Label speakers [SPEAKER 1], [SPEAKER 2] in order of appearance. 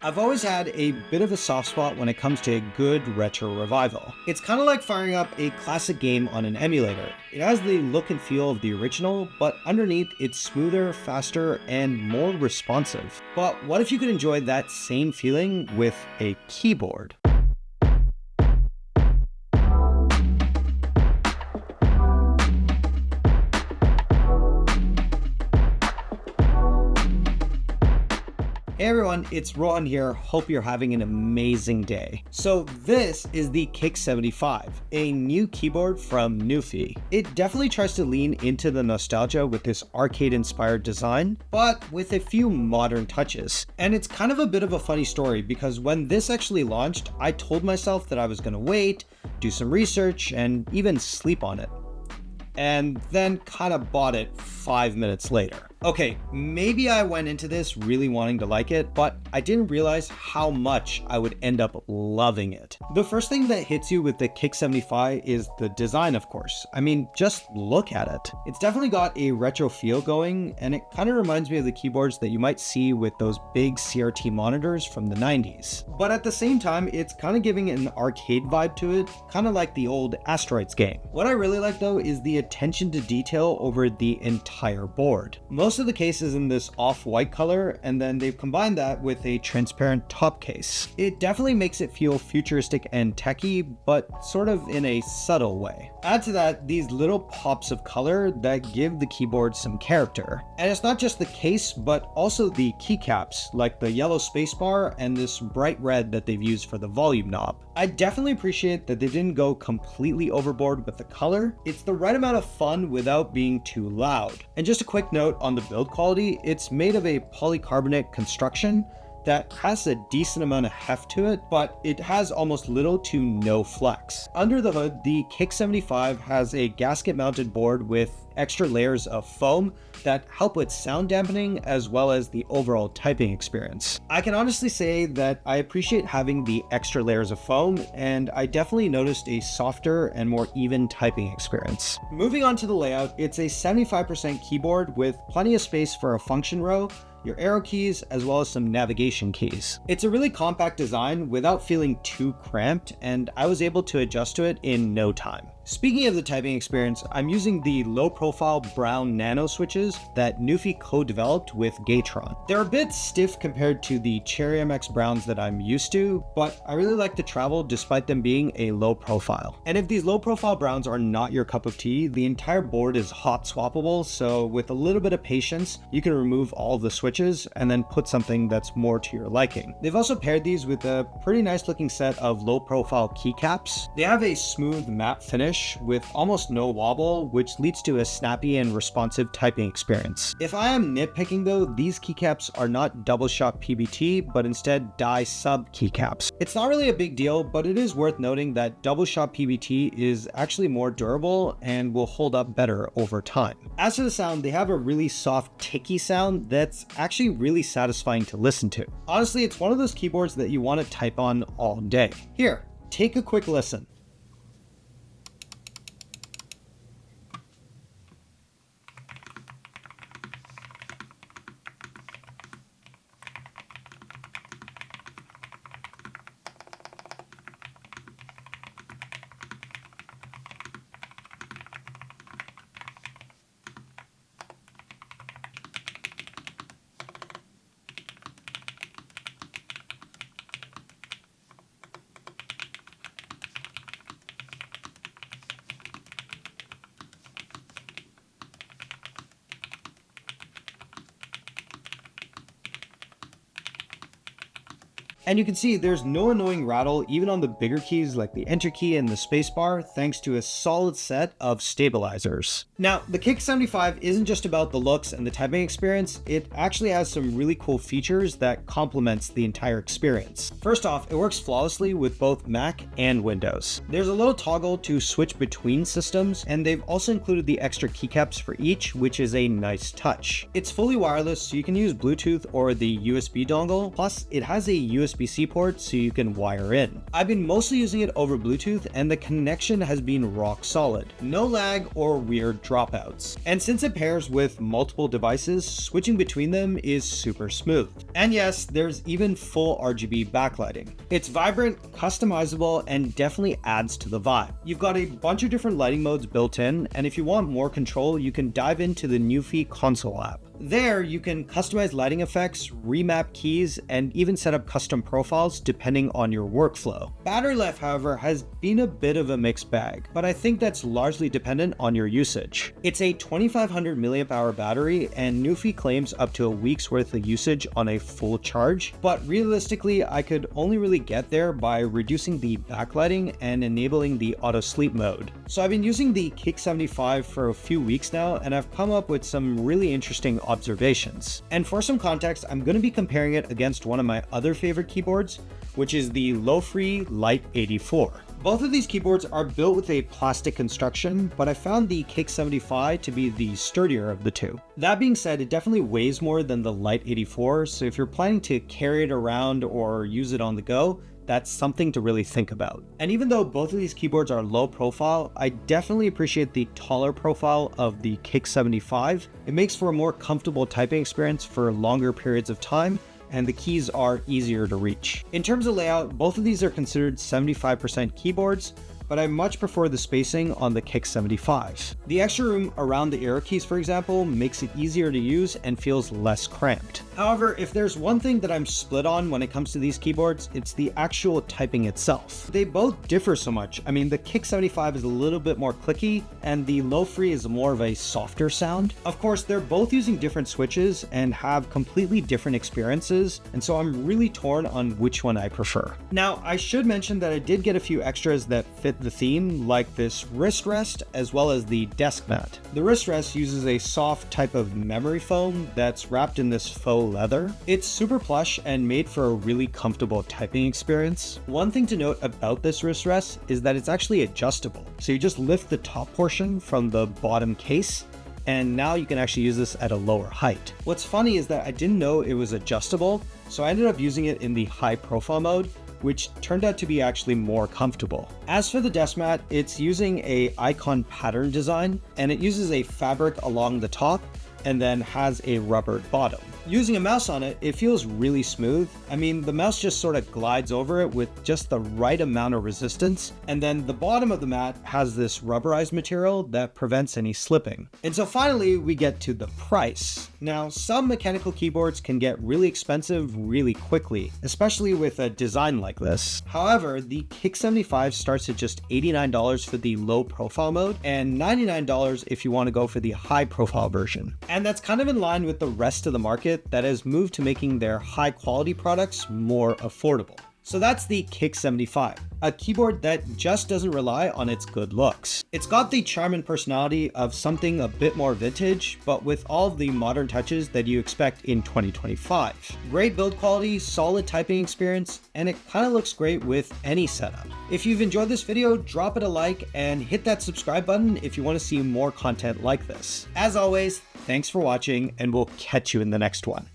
[SPEAKER 1] I've always had a bit of a soft spot when it comes to a good retro revival. It's kind of like firing up a classic game on an emulator. It has the look and feel of the original, but underneath it's smoother, faster, and more responsive. But what if you could enjoy that same feeling with a keyboard? Hey everyone, it's Ron here. Hope you're having an amazing day. So this is the Kick 75, a new keyboard from NuPhy. It definitely tries to lean into the nostalgia with this arcade-inspired design, but with a few modern touches. And it's kind of a bit of a funny story because when this actually launched, I told myself that I was gonna wait, do some research, and even sleep on it. And then kind of bought it 5 minutes later. Okay, maybe I went into this really wanting to like it, but I didn't realize how much I would end up loving it. The first thing that hits you with the Kick 75 is the design, of course. I mean, just look at it. It's definitely got a retro feel going, and it kind of reminds me of the keyboards that you might see with those big CRT monitors from the 90s. But at the same time, it's kind of giving an arcade vibe to it, kind of like the old Asteroids game. What I really like though is the attention to detail over the entire board. Most of the case is in this off-white color, and then they've combined that with a transparent top case. It definitely makes it feel futuristic and techy, but sort of in a subtle way. Add to that these little pops of color that give the keyboard some character. And it's not just the case, but also the keycaps, like the yellow spacebar and this bright red that they've used for the volume knob. I definitely appreciate that they didn't go completely overboard with the color. It's the right amount of fun without being too loud. And just a quick note on the build quality, it's made of a polycarbonate construction that has a decent amount of heft to it, but it has almost little to no flex. Under the hood, the Kick 75 has a gasket mounted board with extra layers of foam that help with sound dampening as well as the overall typing experience. I can honestly say that I appreciate having the extra layers of foam, and I definitely noticed a softer and more even typing experience. Moving on to the layout, it's a 75% keyboard with plenty of space for a function row, your arrow keys, as well as some navigation keys. It's a really compact design without feeling too cramped, and I was able to adjust to it in no time. Speaking of the typing experience, I'm using the low-profile brown nano switches that NuPhy co-developed with Gatron. They're a bit stiff compared to the Cherry MX browns that I'm used to, but I really like the travel despite them being a low profile. And if these low-profile browns are not your cup of tea, the entire board is hot swappable, so with a little bit of patience, you can remove all of the switches and then put something that's more to your liking. They've also paired these with a pretty nice looking set of low-profile keycaps. They have a smooth matte finish with almost no wobble, which leads to a snappy and responsive typing experience. If I am nitpicking though, these keycaps are not double shot PBT, but instead die sub keycaps. It's not really a big deal, but it is worth noting that double shot PBT is actually more durable and will hold up better over time. As for the sound, they have a really soft ticky sound that's actually really satisfying to listen to. Honestly, it's one of those keyboards that you want to type on all day. Here, take a quick listen. And you can see there's no annoying rattle even on the bigger keys like the enter key and the spacebar, thanks to a solid set of stabilizers. Now, the Kick 75 isn't just about the looks and the typing experience, it actually has some really cool features that complements the entire experience. First off, it works flawlessly with both Mac and Windows. There's a little toggle to switch between systems, and they've also included the extra keycaps for each, which is a nice touch. It's fully wireless, so you can use Bluetooth or the USB dongle, plus it has a USB USB-C port so you can wire in. I've been mostly using it over Bluetooth and the connection has been rock solid. No lag or weird dropouts. And since it pairs with multiple devices, switching between them is super smooth. And yes, there's even full RGB backlighting. It's vibrant, customizable, and definitely adds to the vibe. You've got a bunch of different lighting modes built in, and if you want more control, you can dive into the NuPhy console app. There, you can customize lighting effects, remap keys, and even set up custom profiles depending on your workflow. Battery life, however, has been a bit of a mixed bag, but I think that's largely dependent on your usage. It's a 2500 mAh battery, and NuPhy claims up to a week's worth of usage on a full charge, but realistically, I could only really get there by reducing the backlighting and enabling the auto sleep mode. So I've been using the Kick 75 for a few weeks now, and I've come up with some really interesting observations. And for some context, I'm going to be comparing it against one of my other favorite keyboards, which is the Low-Free Lite 84. Both of these keyboards are built with a plastic construction, but I found the Kick 75 to be the sturdier of the two. That being said, it definitely weighs more than the Lite 84, so if you're planning to carry it around or use it on the go, that's something to really think about. And even though both of these keyboards are low profile, I definitely appreciate the taller profile of the Kick 75. It makes for a more comfortable typing experience for longer periods of time, and the keys are easier to reach. In terms of layout, both of these are considered 75% keyboards, but I much prefer the spacing on the Kick 75. The extra room around the arrow keys, for example, makes it easier to use and feels less cramped. However, if there's one thing that I'm split on when it comes to these keyboards, it's the actual typing itself. They both differ so much. I mean, the Kick 75 is a little bit more clicky, and the Low-Free is more of a softer sound. Of course, they're both using different switches and have completely different experiences, and so I'm really torn on which one I prefer. Now, I should mention that I did get a few extras that fit the theme, like this wrist rest as well as the Deskmat. The wrist rest uses a soft type of memory foam that's wrapped in this faux leather. It's super plush and made for a really comfortable typing experience. One thing to note about this wrist rest is that it's actually adjustable. So you just lift the top portion from the bottom case, and now you can actually use this at a lower height. What's funny is that I didn't know it was adjustable, so I ended up using it in the high profile mode, which turned out to be actually more comfortable. As for the Deskmat, it's using a icon pattern design, and it uses a fabric along the top and then has a rubber bottom. Using a mouse on it, it feels really smooth. I mean, the mouse just sort of glides over it with just the right amount of resistance, and then the bottom of the mat has this rubberized material that prevents any slipping. And so finally, we get to the price. Now, some mechanical keyboards can get really expensive really quickly, especially with a design like this. However, the Kick 75 starts at just $89 for the low profile mode and $99 if you want to go for the high profile version. And that's kind of in line with the rest of the market that has moved to making their high quality products more affordable. So that's the Kick 75, a keyboard that just doesn't rely on its good looks. It's got the charm and personality of something a bit more vintage, but with all of the modern touches that you expect in 2025. Great build quality, solid typing experience, and it kind of looks great with any setup. If you've enjoyed this video, drop it a like and hit that subscribe button if you want to see more content like this. As always, thanks for watching, and we'll catch you in the next one.